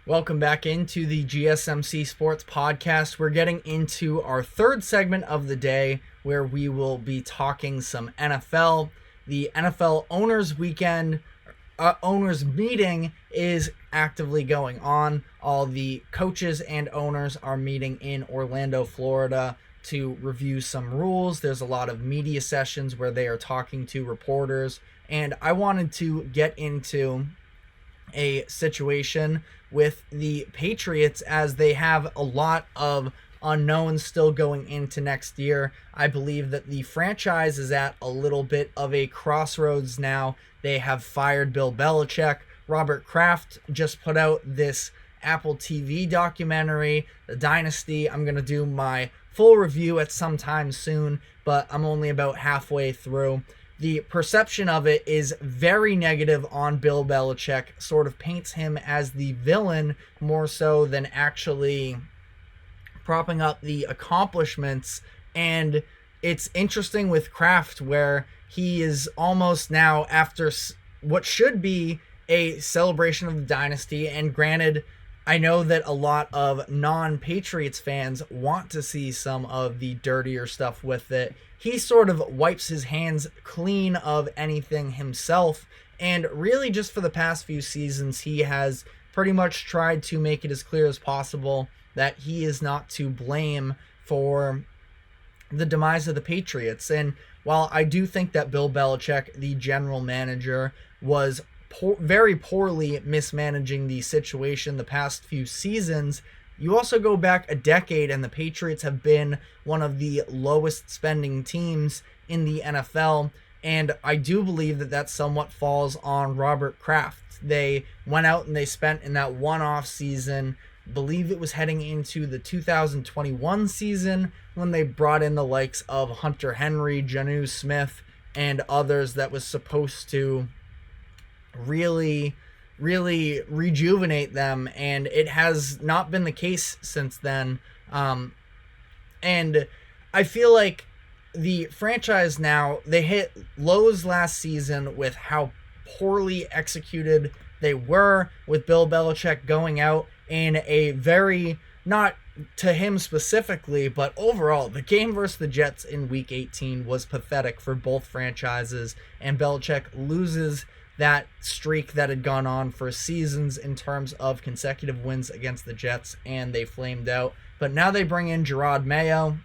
Welcome back into the GSMC Sports Podcast. We're getting into our third segment of the day where we will be talking some NFL. The NFL Owners Weekend, Owners Meeting is actively going on. All the coaches and owners are meeting in Orlando, Florida to review some rules. There's a lot of media sessions where they are talking to reporters, and I wanted to get into a situation with the Patriots as they have a lot of unknowns still going into next year. I believe that the franchise is at a little bit of a crossroads now. They have fired Bill Belichick. Robert Kraft just put out this Apple TV documentary, The Dynasty. I'm going to do my full review at some time soon, but I'm only about halfway through. The perception of it is very negative on Bill Belichick, sort of paints him as the villain more so than actually propping up the accomplishments. And it's interesting with Kraft where he is almost now after what should be a celebration of the dynasty. And granted, I know that a lot of non-Patriots fans want to see some of the dirtier stuff with it. He sort of wipes his hands clean of anything himself, and really just for the past few seasons, he has pretty much tried to make it as clear as possible that he is not to blame for the demise of the Patriots. And while I do think that Bill Belichick, the general manager, was very poorly mismanaging the situation the past few seasons, you also go back a decade and the Patriots have been one of the lowest spending teams in the NFL, and I do believe that that somewhat falls on Robert Kraft. They went out and they spent in that one-off season, believe it was heading into the 2021 season, when they brought in the likes of Hunter Henry, Jonnu Smith, and others that was supposed to really rejuvenate them, and it has not been the case since then. And I feel like the franchise now, they hit lows last season with how poorly executed they were, with Bill Belichick going out in a very, not to him specifically, but overall, the game versus the Jets in Week 18 was pathetic for both franchises, and Belichick loses that streak that had gone on for seasons in terms of consecutive wins against the Jets, and they flamed out. But now they bring in Jerod Mayo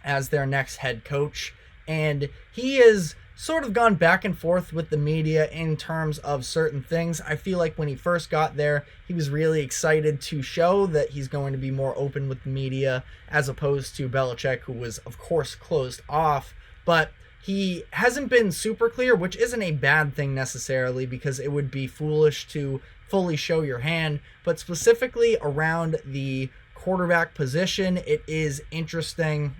as their next head coach, and he has sort of gone back and forth with the media in terms of certain things. I feel like when he first got there, he was really excited to show that he's going to be more open with the media, as opposed to Belichick, who was, of course, closed off. But he hasn't been super clear, which isn't a bad thing necessarily, because it would be foolish to fully show your hand. But specifically around the quarterback position, it is interesting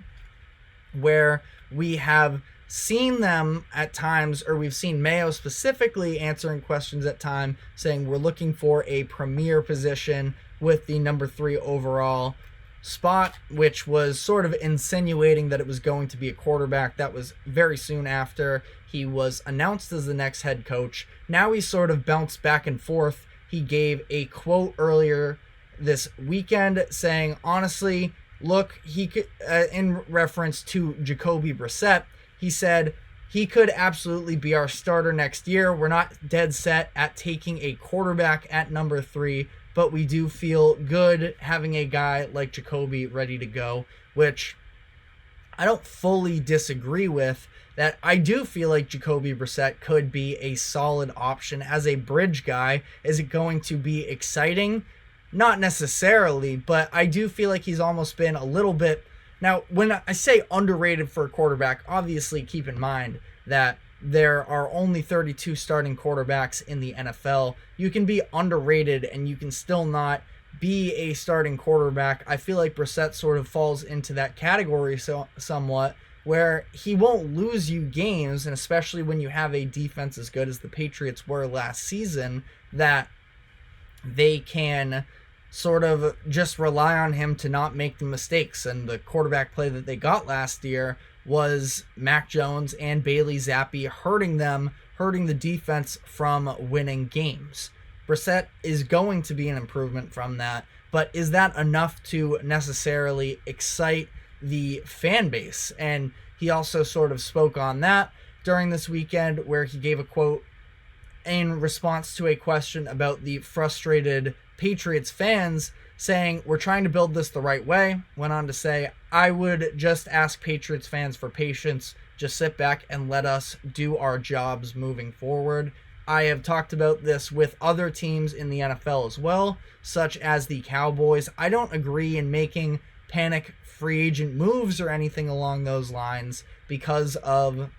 where we have seen them at times, or we've seen Mayo specifically answering questions at time, saying we're looking for a premier position with the number 3 overall spot, which was sort of insinuating that it was going to be a quarterback. That was very soon after he was announced as the next head coach. Now he's sort of bounced back and forth. He gave a quote earlier this weekend saying, honestly, look, he could, in reference to Jacoby Brissett, he said he could absolutely be our starter next year. We're not dead set at taking a quarterback at number 3, but we do feel good having a guy like Jacoby ready to go, which I don't fully disagree with. That I do feel like Jacoby Brissett could be a solid option as a bridge guy. Is it going to be exciting? Not necessarily, but I do feel like he's almost been a little bit... Now, when I say underrated for a quarterback, obviously keep in mind that there are only 32 starting quarterbacks in the NFL. You can be underrated and you can still not be a starting quarterback. I feel like Brissett sort of falls into that category somewhat, where he won't lose you games, and especially when you have a defense as good as the Patriots were last season, that they can sort of just rely on him to not make the mistakes. And the quarterback play that they got last year was Mac Jones and Bailey Zappi hurting the defense from winning games. Brissett is going to be an improvement from that, but is that enough to necessarily excite the fan base? And he also sort of spoke on that during this weekend, where he gave a quote in response to a question about the frustrated Patriots fans, saying, "We're trying to build this the right way." Went on to say, "I would just ask Patriots fans for patience. Just sit back and let us do our jobs moving forward." I have talked about this with other teams in the NFL as well, such as the Cowboys. I don't agree in making panic free agent moves or anything along those lines, because of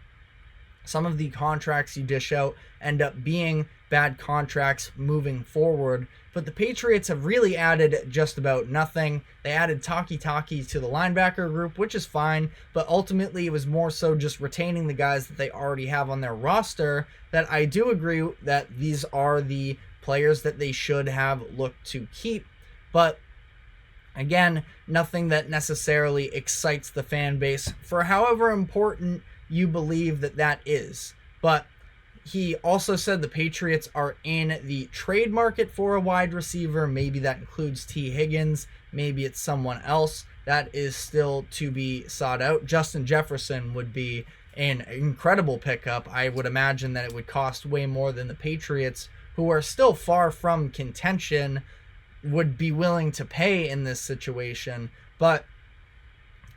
some of the contracts you dish out end up being bad contracts moving forward. But the Patriots have really added just about nothing. They added Taki to the linebacker group, which is fine, but ultimately it was more so just retaining the guys that they already have on their roster, that I do agree that these are the players that they should have looked to keep. But again, nothing that necessarily excites the fan base for however important you believe that that is. But he also said the Patriots are in the trade market for a wide receiver. Maybe that includes T. Higgins. Maybe it's someone else. That is still to be sought out. Justin Jefferson would be an incredible pickup. I would imagine that it would cost way more than the Patriots, who are still far from contention, would be willing to pay in this situation. But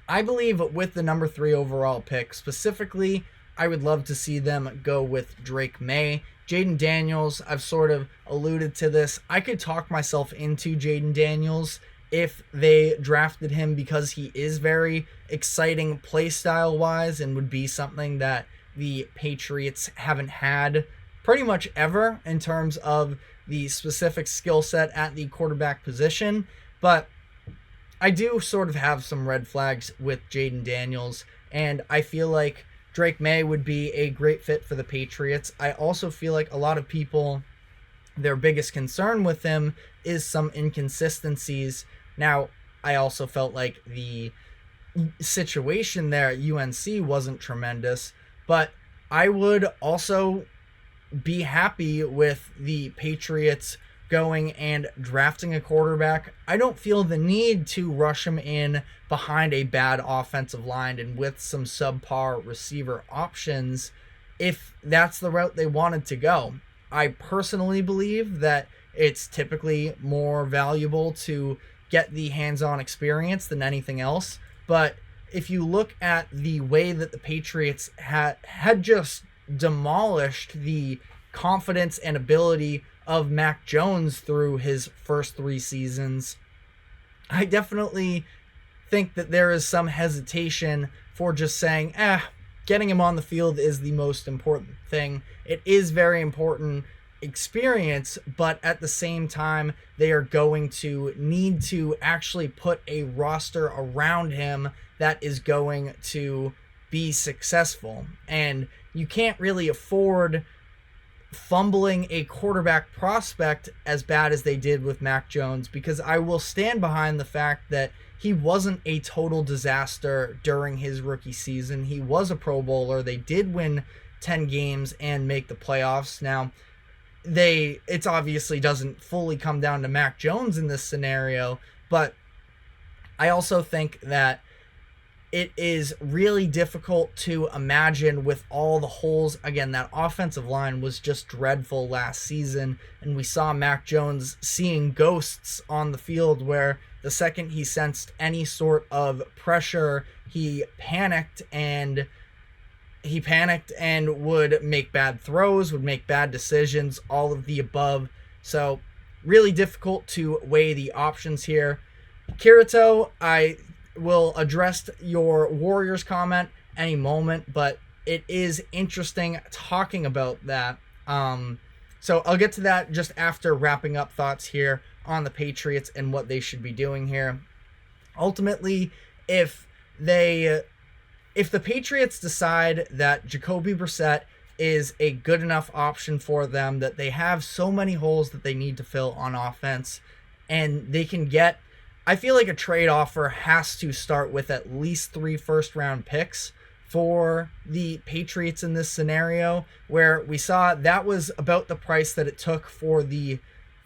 I believe with the number 3 overall pick, specifically, I would love to see them go with Drake May. Jaden Daniels, I've sort of alluded to this. I could talk myself into Jaden Daniels if they drafted him, because he is very exciting play style wise and would be something that the Patriots haven't had pretty much ever in terms of the specific skill set at the quarterback position. But I do sort of have some red flags with Jaden Daniels, and I feel like Drake May would be a great fit for the Patriots. I also feel like a lot of people, their biggest concern with him is some inconsistencies. Now, I also felt like the situation there at UNC wasn't tremendous, but I would also be happy with the Patriots going and drafting a quarterback. I don't feel the need to rush him in behind a bad offensive line and with some subpar receiver options if that's the route they wanted to go. I personally believe that it's typically more valuable to get the hands-on experience than anything else. But if you look at the way that the Patriots had just demolished the confidence and ability of Mac Jones through his first 3 seasons, I definitely think that there is some hesitation for just saying, getting him on the field is the most important thing. It is very important experience, but at the same time, they are going to need to actually put a roster around him that is going to be successful. And you can't really afford fumbling a quarterback prospect as bad as they did with Mac Jones, because I will stand behind the fact that he wasn't a total disaster during his rookie season. He was a Pro Bowler. They did win 10 games and make the playoffs. Now, it obviously doesn't fully come down to Mac Jones in this scenario, but I also think that it is really difficult to imagine with all the holes. Again, that offensive line was just dreadful last season, and we saw Mac Jones seeing ghosts on the field where the second he sensed any sort of pressure, he panicked and would make bad throws, would make bad decisions, all of the above. So really difficult to weigh the options here. Kirito, I will address your Warriors comment any moment, but it is interesting talking about that. So I'll get to that just after wrapping up thoughts here on the Patriots and what they should be doing here. Ultimately, if the Patriots decide that Jacoby Brissett is a good enough option for them, that they have so many holes that they need to fill on offense, and they can get, I feel like a trade offer has to start with at least 3 first-round picks for the Patriots in this scenario, where we saw that was about the price that it took for the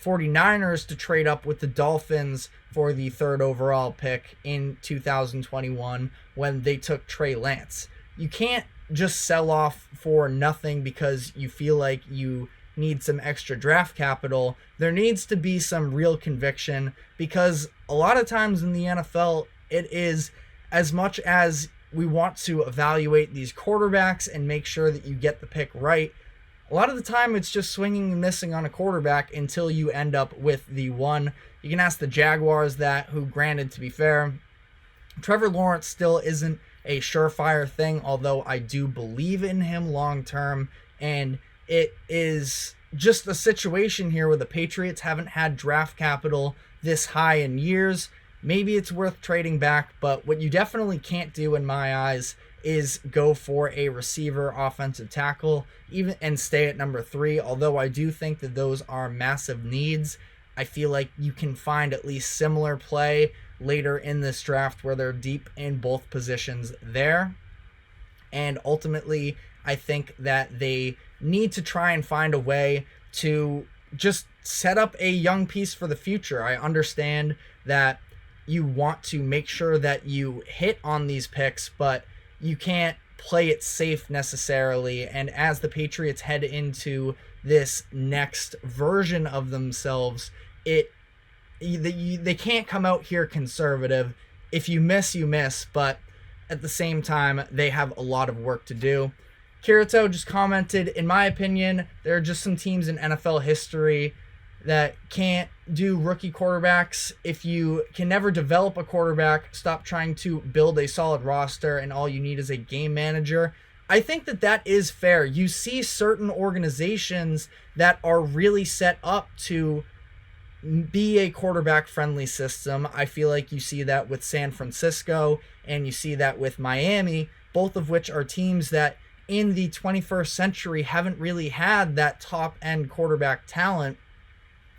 49ers to trade up with the Dolphins for the 3rd overall pick in 2021 when they took Trey Lance. You can't just sell off for nothing because you feel like you need some extra draft capital. There needs to be some real conviction, because a lot of times in the NFL, it is, as much as we want to evaluate these quarterbacks and make sure that you get the pick right, a lot of the time it's just swinging and missing on a quarterback until you end up with the one. You can ask the Jaguars that, who, granted, to be fair, Trevor Lawrence still isn't a surefire thing, although I do believe in him long term. And it is just a situation here where the Patriots haven't had draft capital this high in years. Maybe it's worth trading back, but what you definitely can't do in my eyes is go for a receiver, offensive tackle, even, and stay at number 3. Although I do think that those are massive needs. I feel like you can find at least similar play later in this draft where they're deep in both positions there. And ultimately, I think that they need to try and find a way to just set up a young piece for the future. I understand that you want to make sure that you hit on these picks, but you can't play it safe necessarily. And as the Patriots head into this next version of themselves, they can't come out here conservative. If you miss, you miss, but at the same time, they have a lot of work to do. Kirito just commented, in my opinion, there are just some teams in NFL history that can't do rookie quarterbacks. If you can never develop a quarterback, stop trying to build a solid roster, and all you need is a game manager. I think that is fair. You see certain organizations that are really set up to be a quarterback-friendly system. I feel like you see that with San Francisco, and you see that with Miami, both of which are teams that in the 21st century haven't really had that top-end quarterback talent.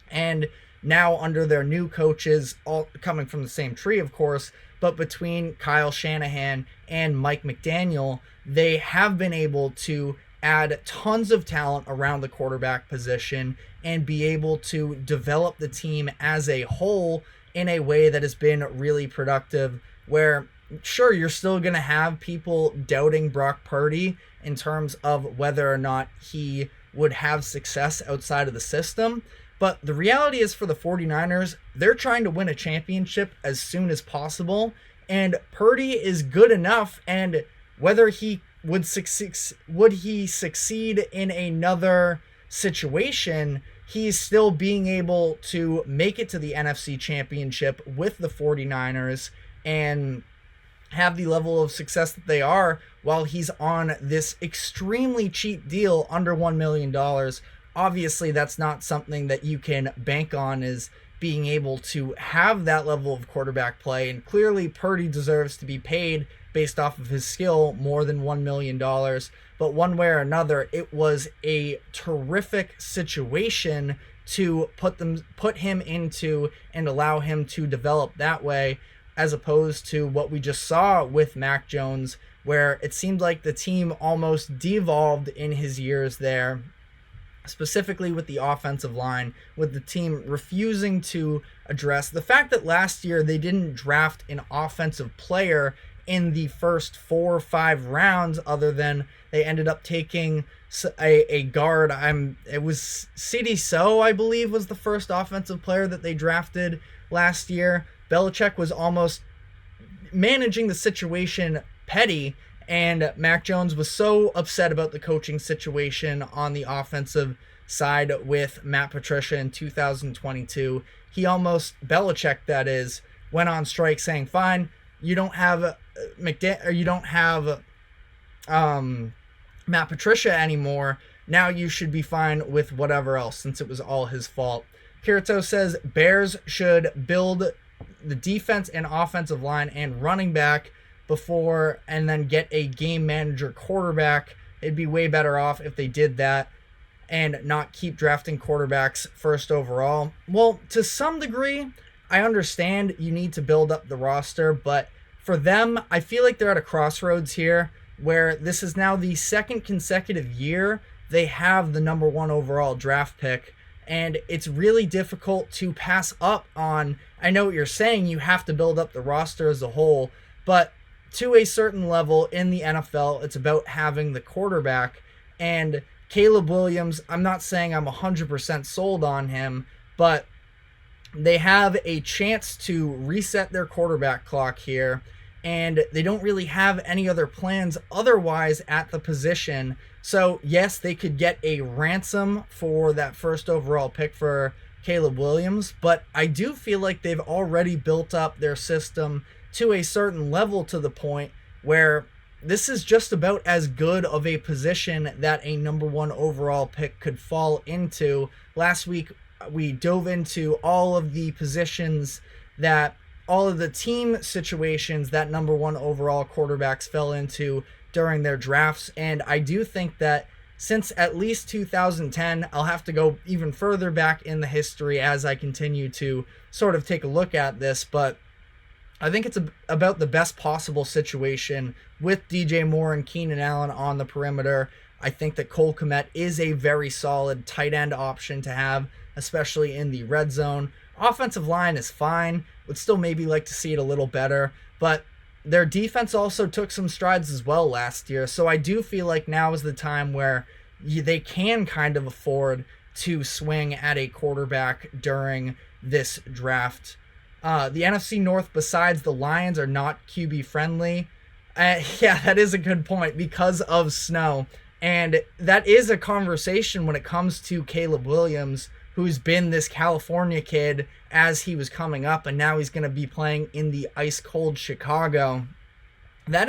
And now under their new coaches, all coming from the same tree, of course, but between Kyle Shanahan and Mike McDaniel, they have been able to add tons of talent around the quarterback position and be able to develop the team as a whole in a way that has been really productive, where sure, you're still going to have people doubting Brock Purdy in terms of whether or not he would have success outside of the system. But the reality is, for the 49ers, they're trying to win a championship as soon as possible. And Purdy is good enough, and whether he would he succeed in another situation, he's still being able to make it to the NFC Championship with the 49ers and have the level of success that they are while he's on this extremely cheap deal under $1 million. Obviously, that's not something that you can bank on, is being able to have that level of quarterback play. And clearly, Purdy deserves to be paid based off of his skill more than $1 million. But one way or another, it was a terrific situation to put him into and allow him to develop that way, as opposed to what we just saw with Mac Jones, where it seemed like the team almost devolved in his years there, specifically with the offensive line, with the team refusing to address the fact that last year they didn't draft an offensive player in the first 4 or 5 rounds, other than they ended up taking a guard. It was C.D. So, I believe, was the first offensive player that they drafted last year. Belichick was almost managing the situation petty, and Mac Jones was so upset about the coaching situation on the offensive side with Matt Patricia in 2022. He almost, Belichick that is, went on strike saying, fine, you don't have Matt Patricia anymore. Now you should be fine with whatever else, since it was all his fault. Kirito says Bears should build the defense and offensive line and running back before, and then get a game manager quarterback. It'd be way better off if they did that and not keep drafting quarterbacks first overall. Well, to some degree, I understand you need to build up the roster, but for them, I feel like they're at a crossroads here, where this is now the second consecutive year they have the number 1 overall draft pick, And it's really difficult to pass up on. I know what you're saying, you have to build up the roster as a whole, but to a certain level in the NFL, it's about having the quarterback. And Caleb Williams, I'm not saying I'm 100% sold on him, but they have a chance to reset their quarterback clock here, and they don't really have any other plans otherwise at the position. So yes, they could get a ransom for that first overall pick for Caleb Williams, but I do feel like they've already built up their system to a certain level, to the point where this is just about as good of a position that a number one overall pick could fall into. Last week, we dove into all of the positions that all of the team situations that number one overall quarterbacks fell into during their drafts. And I do think that since at least 2010, I'll have to go even further back in the history as I continue to sort of take a look at this, but I think it's about the best possible situation with DJ Moore and Keenan Allen on the perimeter. I think that Cole Kmet is a very solid tight end option to have, especially in the red zone. Offensive line is fine. Would still maybe like to see it a little better, but their defense also took some strides as well last year. So I do feel like now is the time where they can kind of afford to swing at a quarterback during this draft. The NFC North, besides the Lions, are not QB friendly. Yeah, that is a good point because of snow. And that is a conversation when it comes to Caleb Williams, who's been this California kid as he was coming up, and now he's going to be playing in the ice-cold Chicago. It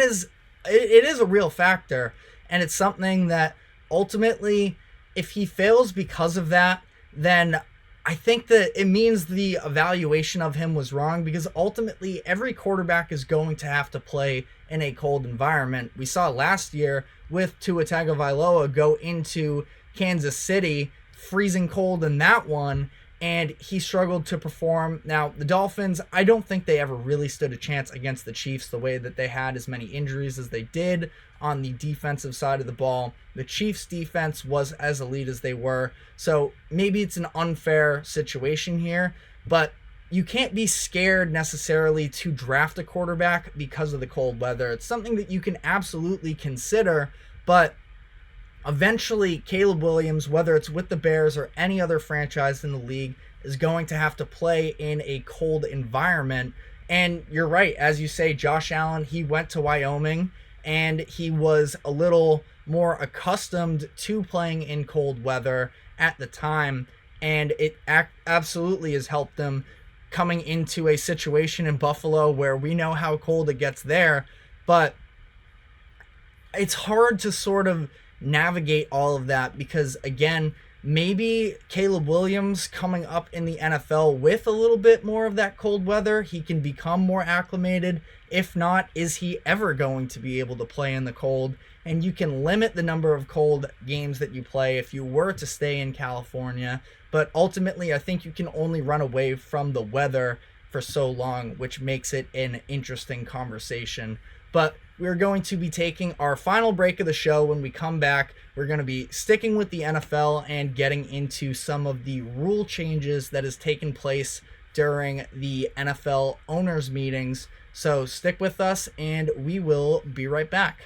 is a real factor, and it's something that ultimately, if he fails because of that, then I think that it means the evaluation of him was wrong, because ultimately every quarterback is going to have to play in a cold environment. We saw last year with Tua Tagovailoa go into Kansas City, freezing cold in that one, and he struggled to perform. Now, the Dolphins, I don't think they ever really stood a chance against the Chiefs the way that they had as many injuries as they did on the defensive side of the ball. The Chiefs' defense was as elite as they were, so maybe it's an unfair situation here, but you can't be scared necessarily to draft a quarterback because of the cold weather. It's something that you can absolutely consider, but eventually Caleb Williams, whether it's with the Bears or any other franchise in the league, is going to have to play in a cold environment. And you're right, as you say, Josh Allen, he went to Wyoming and he was a little more accustomed to playing in cold weather at the time, and it absolutely has helped them coming into a situation in Buffalo where we know how cold it gets there. But it's hard to sort of navigate all of that because, again, maybe Caleb Williams coming up in the NFL with a little bit more of that cold weather, he can become more acclimated. If not, is he ever going to be able to play in the cold? And you can limit the number of cold games that you play if you were to stay in California. But ultimately, I think you can only run away from the weather for so long, which makes it an interesting conversation. But we're going to be taking our final break of the show. When we come back, we're going to be sticking with the NFL and getting into some of the rule changes that has taken place during the NFL owners' meetings. So stick with us, and we will be right back.